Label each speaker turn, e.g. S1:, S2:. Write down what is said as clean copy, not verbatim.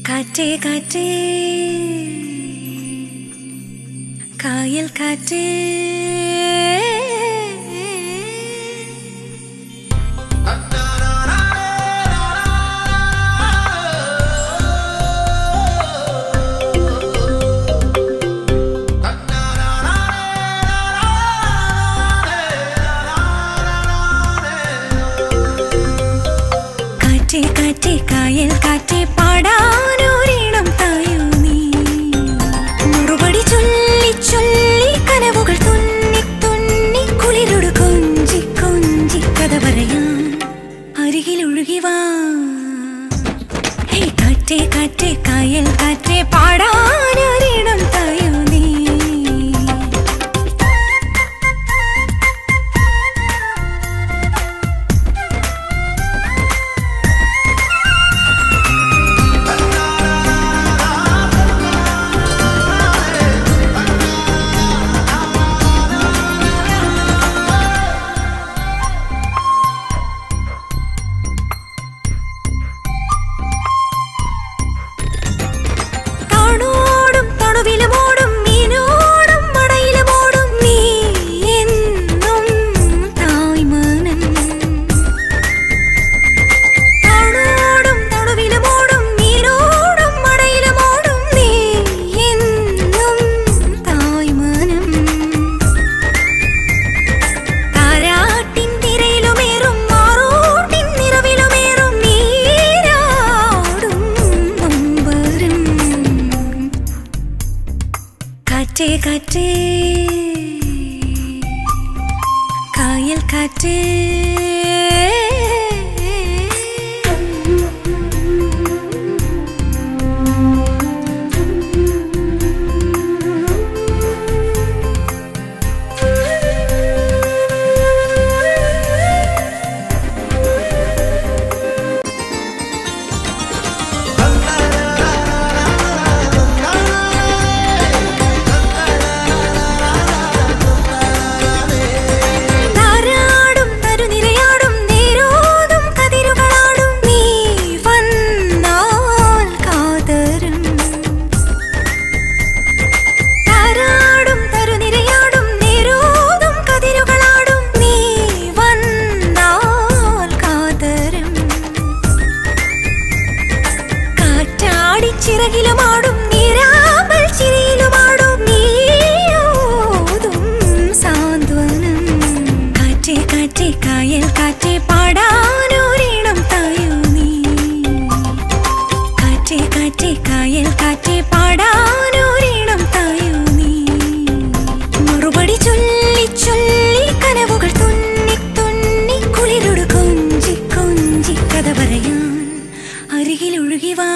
S1: കാറ്റേ കാറ്റേ കായൽ കാറ്റേ കാറ്റേ കായൽ കാറ്റേ പാടാനൊരിടം തായോ നീ മറുപടി ചൊല്ലി ചൊല്ലി കനവുകൾ തുന്നി തുന്നി കുളിരോട് കൊഞ്ചി കൊഞ്ചി കഥ പറയാൻ അരികിൽ ഒഴുകി വാ. ഹേ കാറ്റേ കാറ്റേ കായൽ കാറ്റേ പാടാനൊരിടം തായോ നീ. കാറ്റേ കാറ്റേ കായൽ കാറ്റേ ചിറകിലുമാടും നീരാമ്പൽ ചിരിയിലുമാടും നീയോതും സാന്ത്വനം. കാറ്റേ കാറ്റേ കായൽ കാറ്റേ പാടാനൊരിടം തായോ നീ. കാറ്റേ കാറ്റേ കായൽ കാറ്റേ പാടാനൊരിടം തായോ നീ. മറുപടി ചൊല്ലി ചൊല്ലി കനവുകൾ തുന്നി തുന്നി കുളിരോട് കൊഞ്ചി കൊഞ്ചി കഥ പറയാൻ അരികിൽ ഒഴുകി വാ.